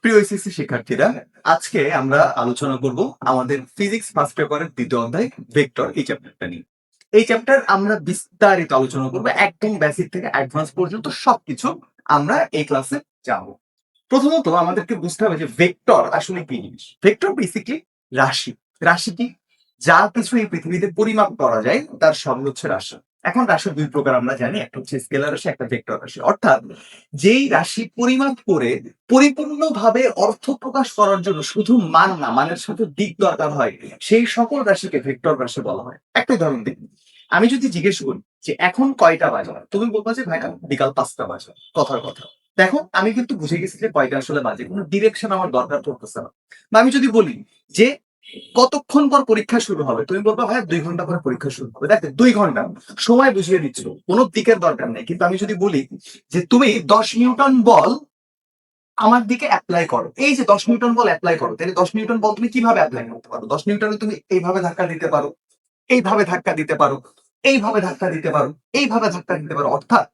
প্রিয় এসএসসি শিক্ষার্থীরা, আজকে আমরা আলোচনা করব আমাদের ফিজিক্স ফার্স্ট পেপারের দ্বিতীয় অধ্যায় ভেক্টর এই চ্যাপ্টারটা নিয়ে। এই চ্যাপ্টার আমরা বিস্তারিত আলোচনা করব, একদম বেসিক থেকে অ্যাডভান্স পর্যন্ত সবকিছু আমরা এই ক্লাসে যাব। প্রথমত আমাদেরকে বুঝতে হবে যে ভেক্টর আসলে কি জিনিস। ভেক্টর বেসিকলি রাশি। রাশি কি? যা কিছু এই পৃথিবীতে পরিমাপ করা যায় তার সবই হচ্ছে রাশি। এখন রাশি দুই প্রকার আমরা জানি, একটা হচ্ছে স্কেলার রাশি, একটা ভেক্টর রাশি। অর্থাৎ যেই রাশি পরিমাপ করে পরিপূর্ণভাবে অর্থ প্রকাশ করার জন্য শুধু মান না, মানের সাথে দিক দরকার হয়, সেই সকল রাশিকে ভেক্টর রাশি বলা হয়। একটা উদাহরণ দিই, আমি যদি জিজ্ঞেস করি যে এখন কয়টা বাজে, তুমি বলবা যে ভাইয়া বিকাল 5টা বাজে। কথার কথা। দেখো, আমি কিন্তু বুঝে গেছি যে কয়টা আসলে বাজে, কোনো ডিরেকশন আমার দরকার পড়তেছে না। বা আমি যদি বলি যে কতক্ষণ পর পরীক্ষা শুরু হবে, তুমি বলবা ভাইয়া 2 ঘন্টা পরে পরীক্ষা শুরু হবে। দেখো, 2 ঘন্টা সময় বুঝিয়ে দিচ্ছ, কোনো দিকের দরকার নেই। কিন্তু আমি যদি বলি যে তুমি 10 নিউটন বল আমার দিকে অ্যাপ্লাই করো, এই যে 10 নিউটন বল অ্যাপ্লাই করো, তাহলে 10 নিউটন বল তুমি কিভাবে অ্যাপ্লাই করতে পারো? 10 নিউটনে তুমি এইভাবে ধাক্কা দিতে পারো, এইভাবে ধাক্কা দিতে পারো, এইভাবে ধাক্কা দিতে পারো, এইভাবে ধাক্কা দিতে পারো। অর্থাৎ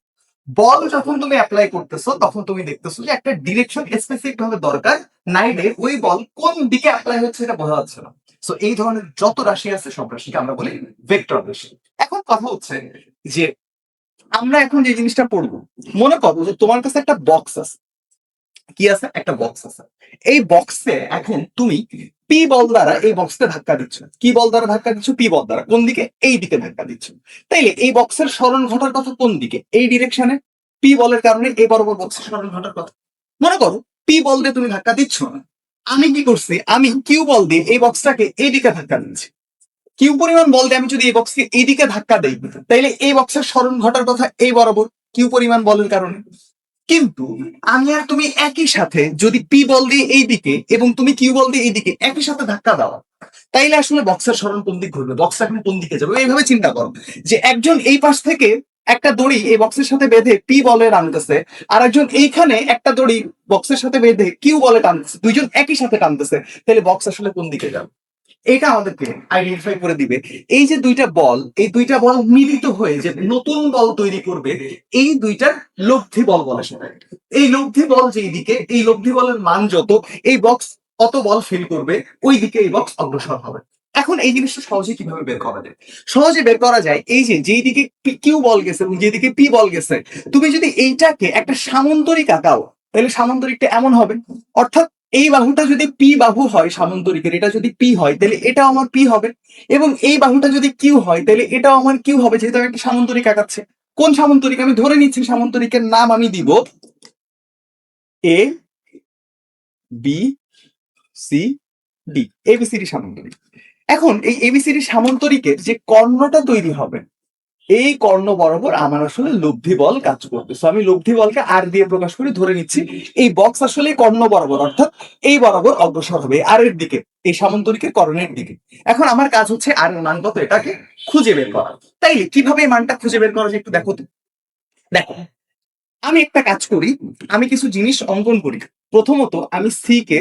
বল যখন তুমি অ্যাপ্লাই করতেছো তখন তুমি দেখতেছো যে একটা ডিরেকশন স্পেসিফিক ভাবে দরকার, নাইলে ওই বল কোন দিকে অ্যাপ্লাই হচ্ছে এটা বোঝা যাচ্ছে না। সো এই ধরনের যত রাশি আছে সব রাশিকে আমরা বলি ভেক্টর রাশি। এখন কথা হচ্ছে যে আমরা এখন যে জিনিসটা পড়বো, মনে করো যে তোমার কাছে একটা বক্স আছে। কি আছে? একটা বক্স আছে। এই বক্সে এখন তুমি পি বল দ্বারা এই বক্সকে ধাক্কা দিচ্ছ। কি বল দ্বারা ধাক্কা দিচ্ছ? পি বল দ্বারা। কোন দিকে? এই দিকে ধাক্কা দিচ্ছ। তাইলে এই বক্সের সরণ ঘটার কথা কোন দিকে? এই ডিরেকশনে। পি বলের কারণে এই বরাবর বক্সের সরণ ঘটার কথা। মনে করো পি বল দিয়ে তুমি ধাক্কা দিচ্ছ না, আমি কি করছি? আমি কিউ বল দিয়ে এই বক্সটাকে এই দিকে ধাক্কা দিচ্ছি। কিউ পরিমাণ বল দিয়ে আমি যদি এই বক্সকে এইদিকে ধাক্কা দেই, তাইলে এই বক্সের সরণ ঘটার কথা এই বরাবর, কিউ পরিমাণ বলের কারণে। কিন্তু আমি আর তুমি একই সাথে যদি পি বল দিয়ে এই দিকে এবং তুমি কিউ বল দিয়ে এইদিকে একই সাথে ধাক্কা দাও, তাইলে আসলে বক্সের সরণ কোন দিক ঘুরবে, বক্স এখন কোন দিকে যাবে? এইভাবে চিন্তা করো যে একজন এই পাশ থেকে একটা দড়ি এই বক্সের সাথে বেঁধে পি বলে টানতেছে, আর একজন এইখানে একটা দড়ি বক্সের সাথে বেঁধে কিউ বলে টানতেছে, দুইজন একই সাথে টানতেছে, তাহলে বক্স আসলে কোন দিকে যাবে? এটা আমাদেরকে আইডেন্টিফাই করে দিবে। এই যে দুইটা বল, এই দুইটা বল মিলিত হয়ে যে নতুন বল তৈরি করবে, এই দুইটার লব্ধি বল বলে সেটা। এই লব্ধি বল যেই দিকে, এই লব্ধি বলের মান যত, এই বক্স অত বল ফিল করবে, ওই দিকে এই বক্স অগ্রসর হবে। এখন এই জিনিসটা সহজে কিভাবে বের করা যায়? সহজে বের করা যায় এই যে যেই দিকে কিউ বল গেছে এবং যেদিকে পি বল গেছে, তুমি যদি এইটাকে একটা সামান্তরিক আঁকাও, তাহলে সামান্তরিকটা এমন হবে। অর্থাৎ এই বাহুটা যদি পি বাহু হয় সামান্তরিকের, এটা যদি পি হয় তাহলে এটাও আমার পি হবে, এবং এই বাহুটা যদি কিউ হয় তাহলে এটাও আমার কিউ হবে, যেহেতু আমি একটা সামান্তরিক আঁকাচ্ছে। কোন সামান্তরিক? আমি ধরে নিচ্ছি সামান্তরিকের নাম আমি দিব A B C D, ABCD সামান্তরিক। এখন এই এবিসিডি সামান্তরিকের যে কর্ণটা তৈরি হবে, এই কর্ণ বরাবর আমার আসলে লব্ধি বল কাজ করবে। সো আমি লব্ধি বলকে আর দিয়ে প্রকাশ করে ধরে নিচ্ছি এই বক্স আসলে কর্ণ বরাবর, অর্থাৎ এই বরাবর অগ্রসর হবে আর এর দিকে, এই সামান্তরিকের কর্ণের দিকে। এখন আমার কাজ হচ্ছে আর এর মান কত এটাকে খুঁজে বের করা। তাইলে কিভাবে এই মানটা খুঁজে বের করা যায় একটু দেখো তো। দেখো, আমি একটা কাজ করি, আমি কিছু জিনিস অঙ্কন করি। প্রথমত আমি সি কে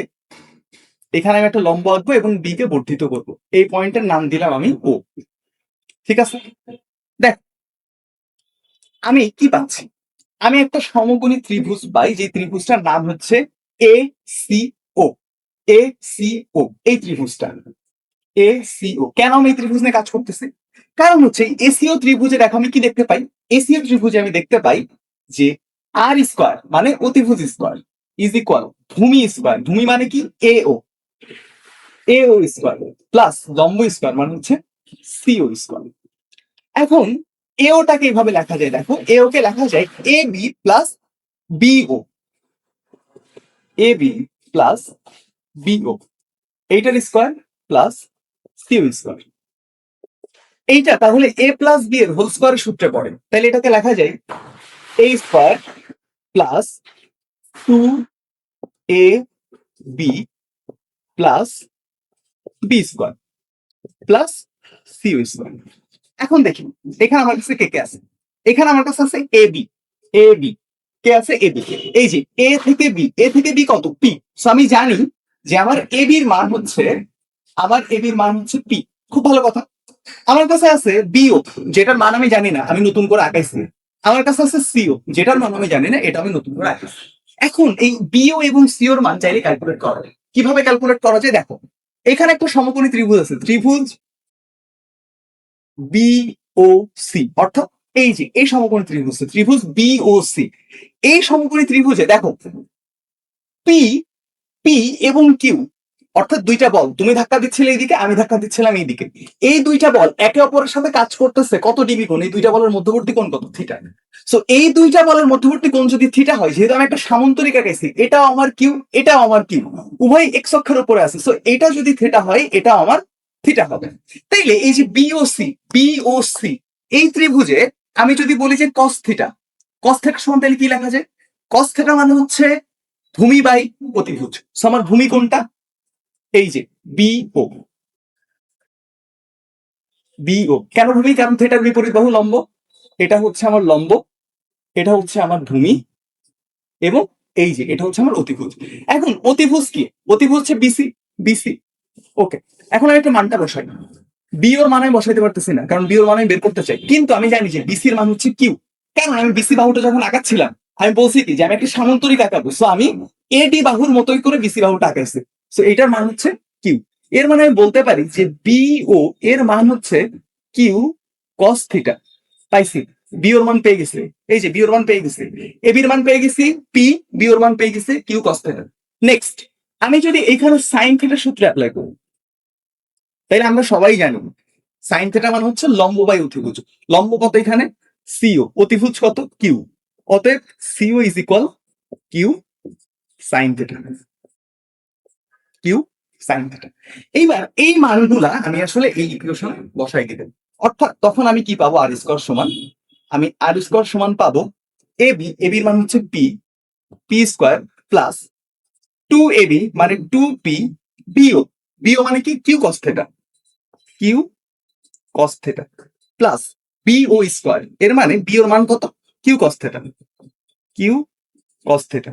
এখানে আমি একটা লম্ব আঁকবো এবং বি কে বর্ধিত করবো। এই পয়েন্টের নাম দিলাম আমি ও। ঠিক আছে? দেখ, আমি কি পাচ্ছি? আমি একটা সমকোণী ত্রিভুজ পাই, যে ত্রিভুজটার নাম হচ্ছে A C O. A C ও, এই ত্রিভুজটা এ সি ও। কেন আমি এই ত্রিভুজ নিয়ে কাজ করতেছি? কারণ হচ্ছে এসিও ত্রিভুজে দেখো আমি কি দেখতে পাই? এসিও ত্রিভুজে আমি দেখতে পাই যে আর স্কোয়ার মানে অতিভুজ স্কোয়ার ইজ ইকুয়াল ভূমি স্কোয়ার। ভূমি মানে কি? এ ও। এ ও স্কোয়ার প্লাস লম্ব স্কোয়ার মানে হচ্ছে সিও স্কোয়ার। এখন এওটাকে এইভাবে লেখা যায়, দেখো এও কে লেখা যায় A B plus BO. A B plus BO, এইটার স্কোয়ার প্লাস সিও স্কোয়ার। এইটা তাহলে এ প্লাস বি এর হোল স্কোয়ারের সূত্রে পড়ে, তাহলে এটাকে লেখা যায় A square plus 2 A B plus B square plus CO square. এখন দেখি এখানে আমার কাছে কে কে আছে। এখানে আমার কাছে আছে এ বি। এ বি কে আছে? A B. এই যে এ থেকে বি, এ থেকে বি কত? পি। সো আমি জানি যে আমার এ বির মান হচ্ছে, আমার এ বির মান হচ্ছে পি। খুব ভালো কথা। আমার কাছে আছে বিও, যেটার মান আমি জানি না, আমি নতুন করে আঁকাইছি। আমার কাছে আছে সিও, যেটার মান আমি জানি না, এটা আমি নতুন করে আঁকাইছি। এখন এই বিও এবং সিওর মান চাইলে ক্যালকুলেট করা যায়। কিভাবে ক্যালকুলেট করা যায় দেখো, এখানে একটা সমকোণী ত্রিভুজ আছে, ত্রিভুজ বিও সি, অর্থাৎ এই যে এই সমকোণী ত্রিভুজ, ত্রিভুজ বিও সি। এই সমকোণী ত্রিভুজে দেখো পি পি এবং কিউ, অর্থাৎ দুইটা বল, তুমি ধাক্কা দিচ্ছিলে এইদিকে, আমি ধাক্কা দিচ্ছিলাম এইদিকে, এই দুইটা বল একে অপরের সাথে কাজ করতেছে কত ডিগ্রি কোণ, এই দুইটা বলের মধ্যবর্তী কোণ কত, থিটা। সো এই দুইটা বলের মধ্যবর্তী কোণ যদি থিটা হয়, যেহেতু আমি একটা সামান্তরিক আঁকাইছি, এটাও আমার কিউ, এটাও আমার কিউ, উভয় এক্স অক্ষের উপরে আছে, সো এটা যদি থিটা হয়, এটা আমার থিটা হবে। তাইলে এই যে বিওসি এই ত্রিভুজে আমি যদি বলি যে কস থিটা, কস থিটা সমান তাহলে কি লেখা যায়, কস থিটা মানে হচ্ছে ভূমি বাই অতিভুজ। সো আমার ভূমি কোনটা, এই যে বিও, বিও কেন ভূমি, কারণ থিটার বিপরীত বাহু লম্ব, এটা হচ্ছে আমার লম্ব, এটা হচ্ছে আমার ভূমি, এবং এই যে এটা হচ্ছে আমার অতিভুজ। এখন অতিভুজ কি, অতিভুজ হচ্ছে বিসি, বিসি। ওকে, এখন আমি একটা মানটা বসাই, বিওর মান আমি বসাইতে পারতেছি না, কারণ বিওর মান আমি বের করতে চাই, কিন্তু আমি জানি যে বিসির মান হচ্ছে কিউ। কারণ আমি বিসি বাহুটা যখন আঁকাচ্ছিলাম, আমি বলছি কি যে আমি একটা সামান্তরিক আঁকাবো, সো আমি এডি বাহুর মতোই করে বিসি বাহুটা আঁকাইছি, সো এটার মান হচ্ছে কিউ। এর মানে আমি বলতে পারি যে বিও এর মান হচ্ছে কিউ কস থিটা। পাইছি, বিওর মান পেয়ে গেছে, এই যে বিওর মান পেয়ে গেছে, এবির মান পেয়ে গেছি পি, বিওর মান পেয়ে গেছে কিউ কস থিটা। নেক্সট, আমি যদি এখানে সাইন থিটার সূত্র অ্যাপ্লাই করি, তাইলে আমরা সবাই জানি সাইন থিটা মানে হচ্ছে লম্ব বাই অতিভুজ। লম্ব কত এখানে, সিও, অতিভুজ কত, কিউ। অতএব CO is equal Q sine theta, Q sine theta. এইবার এই মানগুলা আমি আসলে এই ইকুয়েশনে বসাই দিতে, অর্থাৎ তখন আমি কি পাবো, আর স্কয়ার সমান, আমি আর স্কয়ার সমান পাবো এবি, এবির মান হচ্ছে P, P square plus 2ab মানে 2p, বিও, বিও মানে কি Q cos theta, Q cos theta plus BO square, এর মানে বিওর মান কত, Q cos theta, Q cos theta,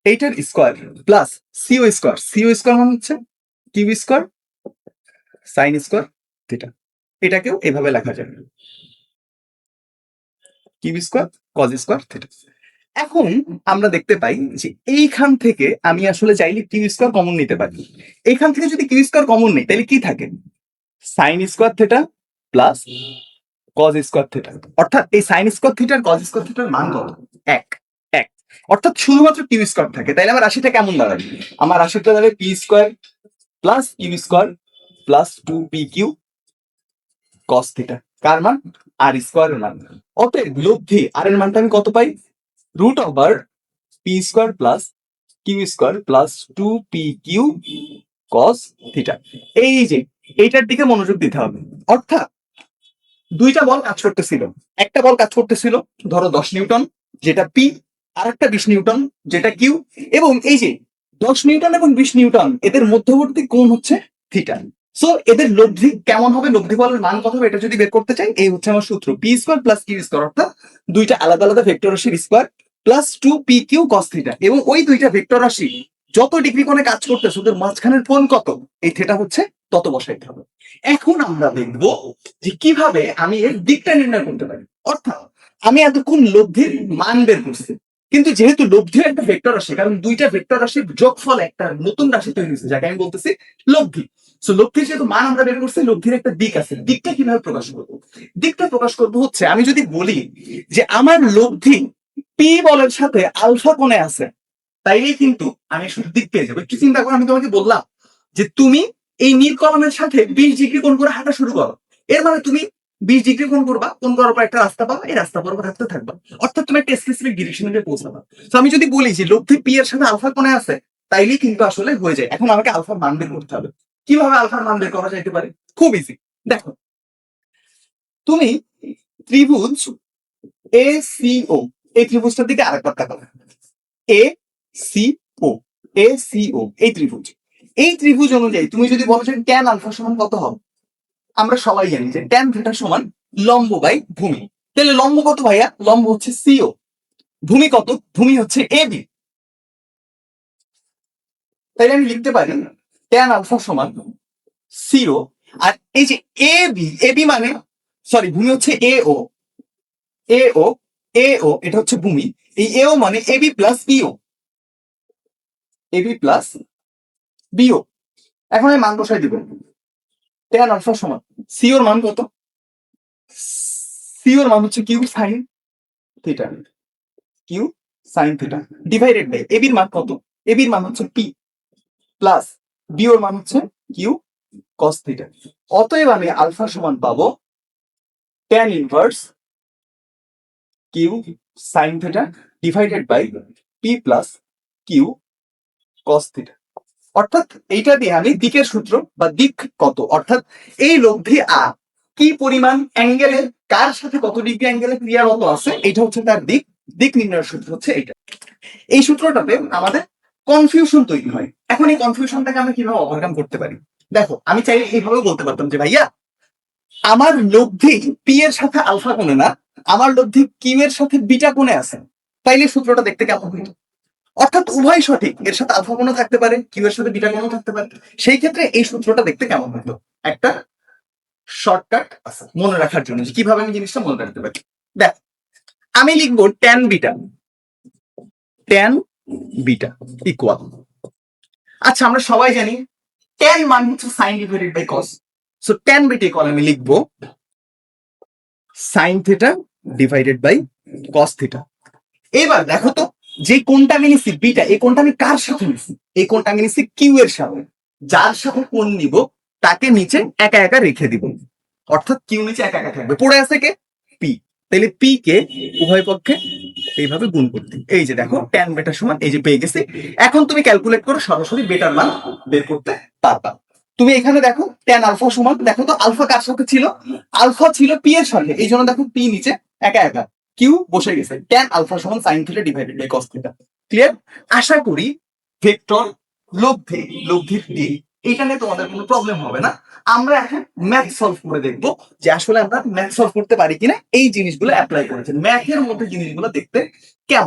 এইটার square plus CO square, CO square মানে হচ্ছে Q square sine square theta. এটাকেও এভাবে লেখা যায়, Q square cos square theta. এখন আমরা দেখতে পাই যে এইখান থেকে আমি আসলে চাইলে কিউ স্কয়ার কমন নিতে পারি। এইখান থেকে যদি কিউ স্কয়ার কমন নেই, তাহলে কি থাকে, sign square theta plus cos square theta. অর্থাৎ এই সাইন স্কয়ার থিটার কজ স্কয়ার থিটার মান কত, এক, এক। অর্থাৎ শুধুমাত্র কিউ স্কয়ার থাকে, তাইলে আমার রাশিটা কেমন দাঁড়াবে, আমার রাশিটা দাঁড়াবে P square plus Q square plus 2pq cos theta, কার মান, আর স্কয়ারের মান। অতএব লব্ধি আর এর মানটা আমি কত পাই, root over P square plus Q square plus 2pq cos theta. এই যে এইটার দিকে মনোযোগ দিতে হবে, অর্থাৎ দুইটা বল কাজ করতেছিল, একটা বল কাজ করতেছিল ধরো 10 নিউটন যেটা পি, আর একটা 20 নিউটন যেটা কিউ, এবং এই যে 10 নিউটন এবং 20 নিউটন এদের মধ্যবর্তী কোণ হচ্ছে থিটা। সো এদের লব্ধি কেমন হবে, লব্ধি বলের মান কত হবে, এটা যদি বের করতে চাই, এই হচ্ছে আমার সূত্র, P square plus Q square, অর্থাৎ দুইটা আলাদা আলাদা ভেক্টর রাশির square plus 2pq cos theta, এবং ওই দুইটা ভেক্টর রাশি যত ডিগ্রি কোণে কাজ করতেছে ওদের মাঝখানের কোণ কত, এই থিটা হচ্ছে তত বসাইতে হবে। এখন আমরা দেখব যে কিভাবে আমি এর দিকটা নির্ণয় করতে পারি। অর্থাৎ আমি এতক্ষণ লব্ধির মান বের করছি, কিন্তু যেহেতু লব্ধি একটা ভেক্টর রাশি, কারণ দুইটা ভেক্টর রাশির যোগফল একটা নতুন রাশি তৈরি হয়েছে, যাকে আমি বলতেছি লব্ধি। সো লব্ধির যেহেতু মান আমরা বের করছি, লব্ধির একটা দিক আছে, দিকটা কিভাবে প্রকাশ করবো, দিকটা প্রকাশ করবো হচ্ছে আমি যদি বলি যে আমার লব্ধি পি বলের সাথে আলফা কোণে আছে, তাইলেই কিন্তু আমি শুধু দিক পেয়ে যাবো। একটু চিন্তা করো, আমি তোমাকে বললাম যে তুমি এই নীল কলমের সাথে 20 ডিগ্রি কোণ করে হাঁটা শুরু করো, এর মানে তুমি 20 ডিগ্রি কোণ করবা, কোণ করার পর একটা রাস্তা পাবা, এই রাস্তা বরাবর হাঁটতে থাকবা, অর্থাৎ তুমি একটা স্পেসিফিক ডিরেকশনে পৌঁছাবা। তো আমি যদি বলি যে লব্ধি পি এর সাথে আলফা কোণে আছে, তাইলেই কিন্তু আসলে হয়ে যায়। এখন আমাকে আলফার মান বের করতে হবে। কিভাবে আলফার মান বের করা যাইতে পারে, খুব ইজি। দেখো, তুমি ত্রিভুজ এ সি ও, এই ত্রিভুজটার দিকে আরেকবার তাকাবে, A C O, A C ও এই ত্রিভুজ, এই ত্রিভুজ অনুযায়ী তুমি যদি বলো যে ট্যান আলফা সমান কত হবে, আমরা সবাই জানি যে ট্যান থিটা সমান লম্ব বাই ভূমি। তাহলে লম্ব কত ভাইয়া, লম্ব হচ্ছে সিও, ভূমি কত, ভূমি হচ্ছে এবি। তাইলে আমি লিখতে পারি ট্যান আলফা সমান সিও, আর এই যে এবি, এবি মানে সরি ভূমি হচ্ছে এ ও, এ ও, এ ও এটা হচ্ছে ভূমি, এই এ ও মানে AB plus BO, AB plus BO. এখন আমি মান বসাই দিব, tan আলফা সমান সি ওর মান কত, সি ওর মান হচ্ছে Q sine theta, Q sine theta divided by এবির মান কত, এবির মান হচ্ছে পি প্লাস বি ওর মান হচ্ছে কিউ কস থিটা। অতএব আমি আলফা সমান পাবো tan inverse Q sine theta divided by P plus Q cos theta. অর্থাৎ এইটা দিয়ে আমি দিকের সূত্র বা দিক কত, অর্থাৎ এই লব্ধি আর কি পরিমাণ অ্যাঙ্গেলে কার সাথে কত ডিগ্রি অ্যাঙ্গেলে ক্রিয়ারত আছে, এটা হচ্ছে তার দিক। দিক নির্ণয়ের সূত্র হচ্ছে এইটা। এই সূত্রটাতে আমাদের কনফিউশন তৈরি হয়। এখন এই কনফিউশনটাকে আমি কিভাবে ওভারকাম করতে পারি? দেখো, আমি চাইলে এইভাবে বলতে পারতাম যে ভাইয়া আমার লব্ধি পি এর সাথে আলফা কোণে না, আমার লব্ধি কিউ এর সাথে বিটা কোণে আছে, তাইলে সূত্রটা দেখতে কেমন হইতো? অর্থাৎ উভয় সঠিক, এর সাথে আলফা কোণও থাকতে পারে, কিউ এর সাথে বিটা কোণও থাকতে পারে। সেই ক্ষেত্রে এই সূত্রটা দেখতে কেমন হতো? একটা শর্টকাট আছে মনে রাখার জন্য যে কিভাবে আমি জিনিসটা মনে রাখতে পারি। দেখ, আমি লিখবো tan beta, tan beta equal, আচ্ছা আমরা সবাই জানি ট্যান মান হচ্ছে sine divided by cos, so tan beta equal আমি লিখবো sine theta divided by cos theta. এবার দেখো তো, যে কোণটা আমি নিছি বিটা, এই কোণটা আমি কার সাথে নিছি? এই কোণটা আমি নিছি কিউ এর সাথে। যার সাথে কোণ নিব তাকে নিচে একা একা রেখে দিব, অর্থাৎ কিউ নিচে একা একা থাকবে, পড়ে আছে কে? পি। তাহলে পি কে উভয় পক্ষে এইভাবে গুণ করতে, এই যে দেখো ট্যান বেটা সমান এই যে পেয়ে গেছি। এখন তুমি ক্যালকুলেট করে সরাসরি বেটার মান বের করতে পারবা। তুমি এখানে দেখো ট্যান আলফা সমান, দেখো তো আলফা কার সাথে ছিল? আলফা ছিল পি এর সাথে, এই জন্য দেখো পি নিচে একা একা, কিউ বসে গেছে। ট্যান আলফা সমান sine theta divided by cos theta. Clear? আশা করি ভেক্টর লব্ধি, লব্ধির দিক, এটা নিয়ে তোমাদের কোনো প্রবলেম হবে না। আমরা এখন ম্যাথ সলভ করে দেখবো যে আসলে আমরা ম্যাথ সলভ করতে পারি কিনা, এই জিনিসগুলো অ্যাপ্লাই করেছে ম্যাথের মধ্যে জিনিসগুলো দেখতে কেমন।